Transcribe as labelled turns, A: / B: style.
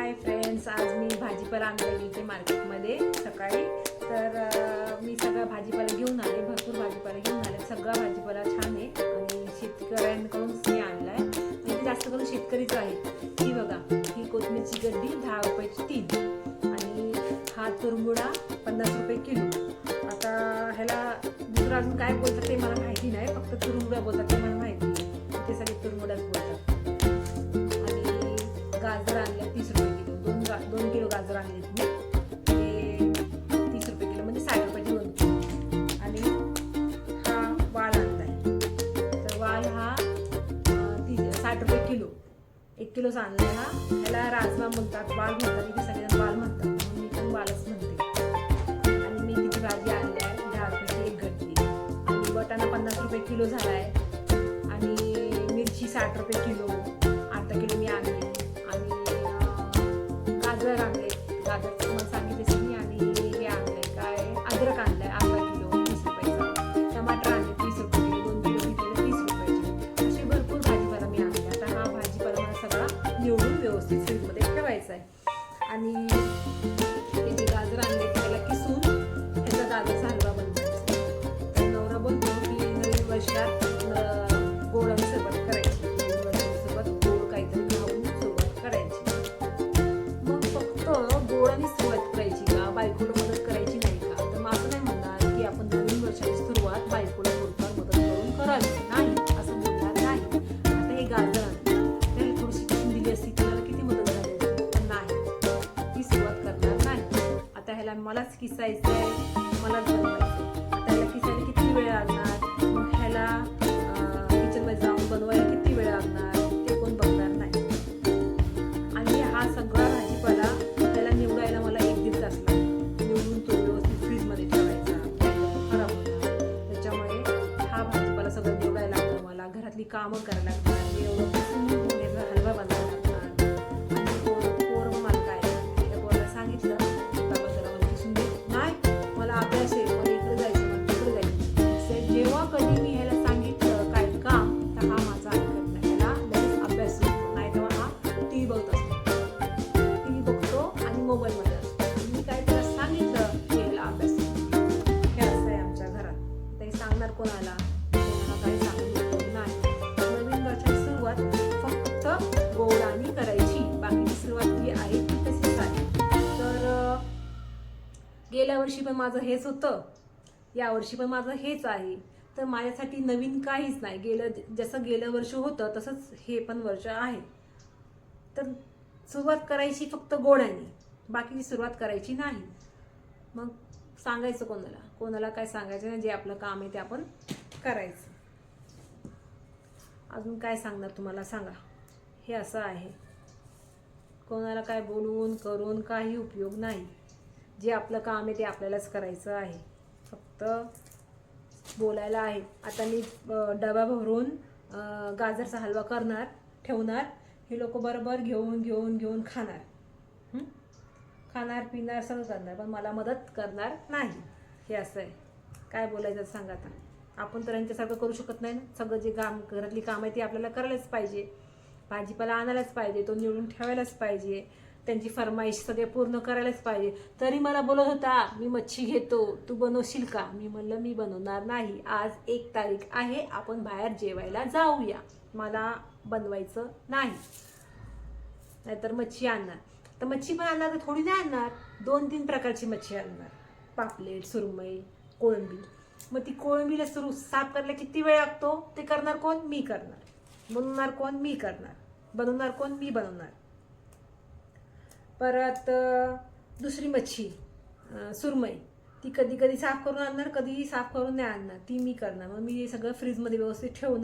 A: Hi friends, आज मी भाजीपाला आणायला गेले मार्केटमध्ये सकाळी. तर मी सगळा भाजीपाला घेऊन आले, भरपूर भाजीपाला घेऊन आले. सगळा भाजीपाला छान आहे आणि शेतकऱ्यांकडूनच मी आणला आहे. इथे जास्त करून शेतकरीच आहेत. ही बघा, ही कोथिंबीरची गड्डी 10 रुपयाची 3 आणि हा तुरमुडा 50 रुपये किलो. आता ह्याला दुसरं अजून काय बोलतात ते मला माहिती नाही, फक्त तुरमुडा बोलतात ते मला माहिती. ते सगळे तुरमुडाच बोलतात. गाजर आणले 30 रुपये किलो. 2 किलो गाजर आणले ते 30 रुपये किलो, म्हणजे 60 रुपयाची 2 किलो. आणि हा वाल आणलाय, तर वाल हा 60 रुपये किलो. 1 किलोच आणलाय. हा ह्याला राजमा म्हणतात, वाल म्हणतात, इथे सगळेजण वाल म्हणतात, म्हणून मी पण वालच म्हणते. आणि मेथीची भाजी आणली आहे 10 रुपयाची 1 गड्डी. आणि वाटाणा 50 रुपये किलो झालाय. आणि मिरची 60 रुपये किलो, अर्धा किलो मी आणली. गाजर आणले, गाजर तुम्हाला सांगितलेच मी. आणि हे आणले काय, अद्रक आणलाय अर्धा किलो 30 रुपयाचा. टमाटर आणले 30 रुपये किलो, 2 किलो घेतलेले 30 रुपयाचे. असे भरपूर भाजीपाला मी आणले. आता हा भाजीपाला मला सगळा निवडून व्यवस्थित फ्रीजमध्ये ठेवायचा आहे. आणि हे जे गाजर आणले त्याला किसून ह्याचा गाजरचा हलवा बनवायचा. तर नवरा बोलतो की नवीन वर्षात गोड आणि सरबत करायची, नवीन वर्षासोबत गोड काहीतरी खाऊन सुरुवात करायची. गोड आणि सुरुवात करायची का, बायकोला मदत करायची नाही का? तर मग असं नाही म्हणणार की आपण नवीन वर्षाची सुरुवात बायकोला थोडीफार मदत करून करावी, नाही असं बोलणार नाही. आता हे गाजर आणलं, त्याला थोडीशी किसून दिली असती, त्याला किती मदत झाली असती, पण नाही, ती सुरुवात करणार नाही. आता ह्याला मलाच किसायचं आहे, मलाच बनवायचं. आता ह्याला किसायला किती वेळ लागणार, मग ह्याला किचनमध्ये जाऊन बनवायला किती वेळ लागणार ते कोण बघणार नाही. आणि हा सगळा भाजीपाला निवडायला मला 1-1.5 तास लागतो. निवडून तो व्यवस्थित फ्रीजमध्ये ठेवायचा, खराब होणार. त्याच्यामुळे हा भाजीपाला सगळं निवडायला लागतं मला, घरातली कामं करायला लागतात, एवढं किसून याचा हलवा बनवायला लागतात. आणि पोर मला काय, त्या पोराला सांगितलं बाबा जरा मला किसून दे, नाही मला अभ्यास आहे, मला इकडे जायचं, मला तिकडे जायचं. जेव्हा कधी मी ह्याला सांगितलं काय काम, तर हा माझा ऐकत नाही. ह्याला लगेच अभ्यास सुरू, नाही तेव्हा हा टी व्ही बघत असतो, मोबाईलमध्ये असतो. मी काय त्याला सांगितलं की ह्याला अभ्यास, हे असं आहे आमच्या घरात. ते सांगणार कोणाला, कोणाला काही सांगू नाही. नवीन वर्षाची सुरुवात फक्त गोडाने करायची, बाकीची सुरुवात जी आहे ती तशीच आहे. तर गेल्या वर्षी पण माझं हेच होतं, यावर्षी पण माझं हेच आहे. तर माझ्यासाठी नवीन काहीच नाही. जसं गेलं वर्ष होतं तसंच हे पण वर्ष आहे. तर सुरुवात करायची फक्त गोडाने, बाकीची सुरुवात करायची नाही. मग सांगायचं कोणाला, कोणाला काय सांगायचं नाही. जे आपलं काम आहे ते आपण करायचं. अजून काय सांगणार तुम्हाला, सांगा. हे असं आहे, कोणाला काय बोलून करून काही उपयोग नाही. जे आपलं काम आहे ते आपल्यालाच करायचं आहे, फक्त बोलायला आहे. आता मी डबा भरून गाजरचा हलवा करणार, ठेवणार. हे लोक बरोबर घेऊन घेऊन घेऊन खाणार, खाणार पिणार सगळं करणार, पण मला मदत करणार नाही. हे असं आहे. काय बोलायचं सांगा. आता आपण तर यांच्यासारखं करू शकत नाही ना. सगळं जे काम, घरातली काम आहे ती आपल्याला करायलाच पाहिजे. भाजीपाला आणायलाच पाहिजे, तो निवडून ठेवायलाच पाहिजे, त्यांची फरमाईश सगळे पूर्ण करायलाच पाहिजे. तरी मला बोलत होता मी मच्छी घेतो, तू बनवशील का? मी म्हणलं मी बनवणार नाही. आज 1 तारीख आहे, आपण बाहेर जेवायला जाऊया, मला बनवायचं नाही. नाहीतर मच्छी आणणार, तर मच्छी पण आणणार तर थोडी नाही आणणार, 2-3 प्रकारची मच्छी आणणार. पापलेट, सुरमई, कोळंबी. मग ती कोळंबीला साफ करायला किती वेळ लागतो, ते करणार कोण? मी करणार. बनवणार कोण? मी करणार. बनवणार कोण? मी बनवणार. परत दुसरी मच्छी सुरमई, ती कधी कधी साफ करून आणणार, कधी साफ करून नाही आणणार, ती मी करणार. मग मी हे सगळं फ्रीजमध्ये व्यवस्थित ठेवणार.